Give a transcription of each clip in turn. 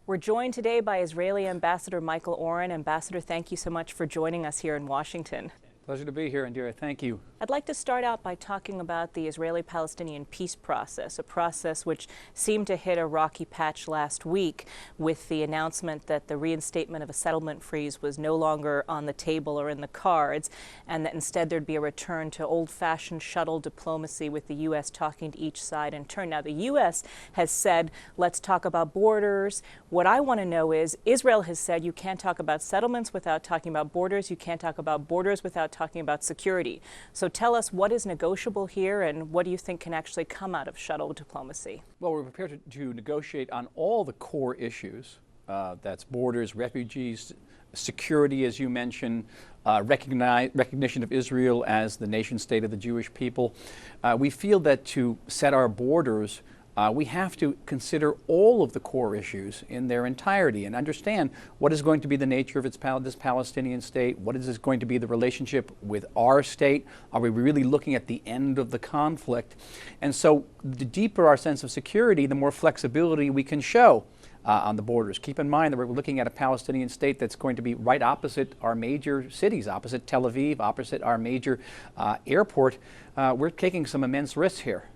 We're joined today by Israeli Ambassador Michael Oren. Ambassador, thank you so much for joining us here in Washington. Pleasure to be here, Indira. Thank you. I'd like to start out by talking about the Israeli-Palestinian peace process, a process which seemed to hit a rocky patch last week with the announcement that the reinstatement of a settlement freeze was no longer on the table or in the cards, and that instead there'd be a return to old-fashioned shuttle diplomacy with the U.S. talking to each side in turn. Now, the U.S. has said, let's talk about borders. What I want to know is, Israel has said you can't talk about settlements without talking about borders. You can't talk about borders without talking about security. So tell us what is negotiable here and what do you think can actually come out of shuttle diplomacy? Well, we're prepared to negotiate on all the core issues. That's borders, refugees, security, as you mentioned, recognition of Israel as the nation state of the Jewish people. We feel that to set our borders, we have to consider all of the core issues in their entirety and understand what is going to be the nature of this Palestinian state, what is going to be the relationship with our state, are we really looking at the end of the conflict? And so the deeper our sense of security, the more flexibility we can show on the borders. Keep in mind that we're looking at a Palestinian state that's going to be right opposite our major cities, opposite Tel Aviv, opposite our major airport. We're taking some immense risks here.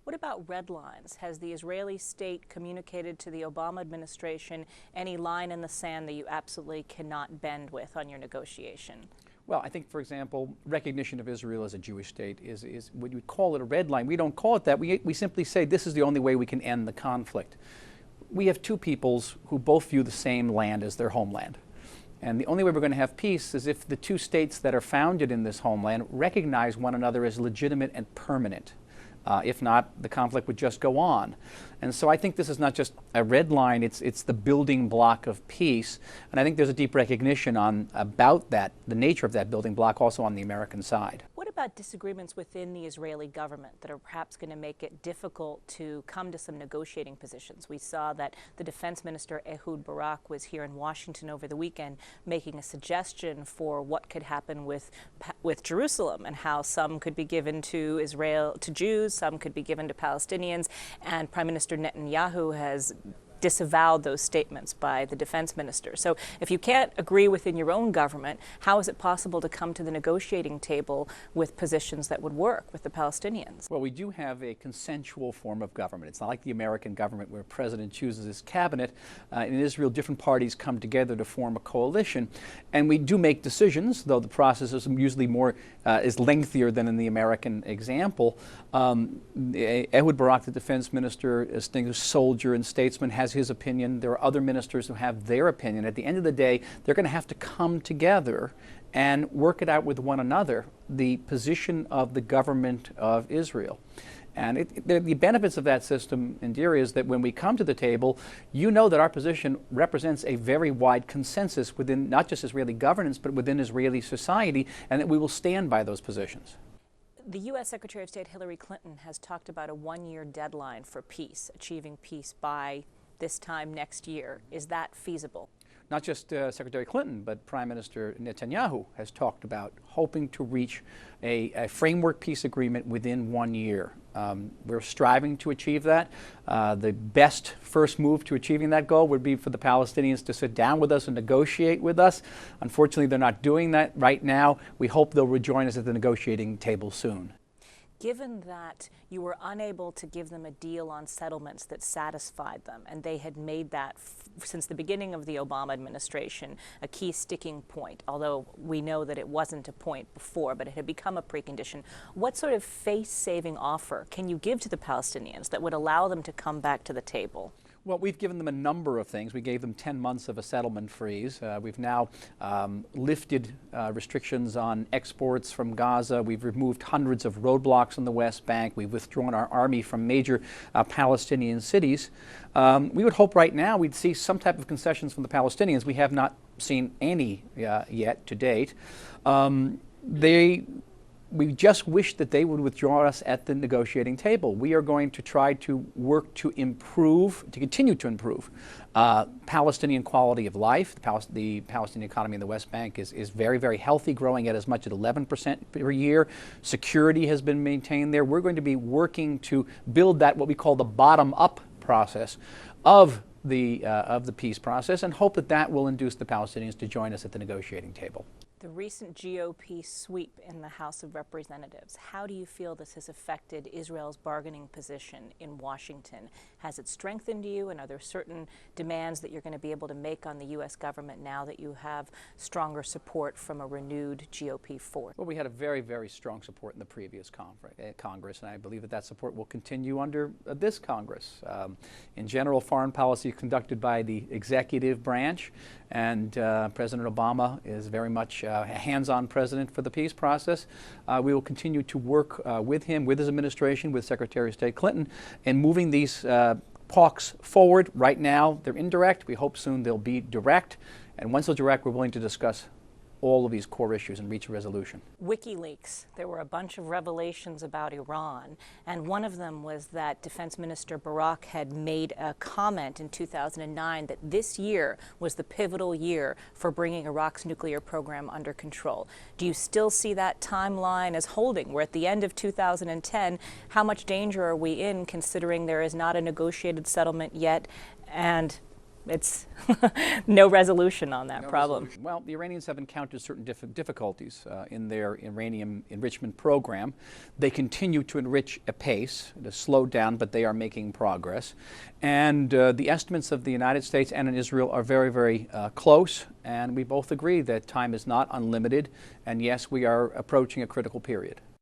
What about red lines? Has the Israeli state communicated to the Obama administration any line in the sand that you absolutely cannot bend with on your negotiation? Well, I think, for example, recognition of Israel as a Jewish state is when you call it a red line. We don't call it that. We simply say this is the only way we can end the conflict. We have two peoples who both view the same land as their homeland. And the only way we're going to have peace is if the two states that are founded in this homeland recognize one another as legitimate and permanent. If not, the conflict would just go on. And so I think this is not just a red line, it's the building block of peace. And I think there's a deep recognition about that, the nature of that building block also on the American side. What about disagreements within the Israeli government that are perhaps going to make it difficult to come to some negotiating positions? We saw that the defense minister Ehud Barak was here in Washington over the weekend making a suggestion for what could happen with Jerusalem and how some could be given to Israel, to Jews, some could be given to Palestinians, and Prime Minister Netanyahu has disavowed those statements by the defense minister. So if you can't agree within your own government, how is it possible to come to the negotiating table with positions that would work with the Palestinians? Well, we do have a consensual form of government. It's not like the American government where a president chooses his cabinet. In Israel, different parties come together to form a coalition. And we do make decisions, though the process is usually is lengthier than in the American example. Ehud Barak, the defense minister, a distinguished soldier and statesman, has his opinion. There are other ministers who have their opinion. At the end of the day, they're going to have to come together and work it out with one another, the position of the government of Israel. And the benefits of that system, Indira, is that when we come to the table, you know that our position represents a very wide consensus within not just Israeli governance, but within Israeli society, and that we will stand by those positions. The U.S. Secretary of State Hillary Clinton has talked about a one-year deadline for peace, achieving peace by this time next year. Is that feasible? Not just Secretary Clinton, but Prime Minister Netanyahu has talked about hoping to reach a framework peace agreement within 1 year. We're striving to achieve that. The best first move to achieving that goal would be for the Palestinians to sit down with us and negotiate with us. Unfortunately, they're not doing that right now. We hope they'll rejoin us at the negotiating table soon. Given that you were unable to give them a deal on settlements that satisfied them, and they had made that since the beginning of the Obama administration a key sticking point, although we know that it wasn't a point before, but it had become a precondition, what sort of face-saving offer can you give to the Palestinians that would allow them to come back to the table? Well, we've given them a number of things. We gave them 10 months of a settlement freeze. We've now lifted restrictions on exports from Gaza. We've removed hundreds of roadblocks on the West Bank. We've withdrawn our army from major Palestinian cities. We would hope right now we'd see some type of concessions from the Palestinians. We have not seen any yet to date. We just wish that they would withdraw us at the negotiating table. We are going to try to work to continue to improve Palestinian quality of life. The Palestinian economy in the West Bank is very, very healthy, growing at as much as 11% per year. Security has been maintained there. We're going to be working to build that, what we call the bottom-up process of of the peace process, and hope that that will induce the Palestinians to join us at the negotiating table. The recent GOP sweep in the House of Representatives, how do you feel this has affected Israel's bargaining position in Washington? Has it strengthened you, and are there certain demands that you're going to be able to make on the U.S. government now that you have stronger support from a renewed GOP force? Well, we had a very, very strong support in the previous Congress, and I believe that that support will continue under this Congress. In general, foreign policy is conducted by the executive branch, and President Obama is very much a hands-on president for the peace process. We will continue to work with him, with his administration, with Secretary of State Clinton, in moving these talks forward. Right now, they're indirect. We hope soon they'll be direct. And once they're direct, we're willing to discuss all of these core issues and reach a resolution. WikiLeaks, there were a bunch of revelations about Iran, and one of them was that Defense Minister Barak had made a comment in 2009 that this year was the pivotal year for bringing Iraq's nuclear program under control. Do you still see that timeline as holding? We're at the end of 2010. How much danger are we in, considering there is not a negotiated settlement yet, and it's no resolution on that problem? Well, the Iranians have encountered certain difficulties in their uranium enrichment program. They continue to enrich apace. It has slowed down, but they are making progress. And the estimates of the United States and in Israel are very, very close. And we both agree that time is not unlimited. And yes, we are approaching a critical period.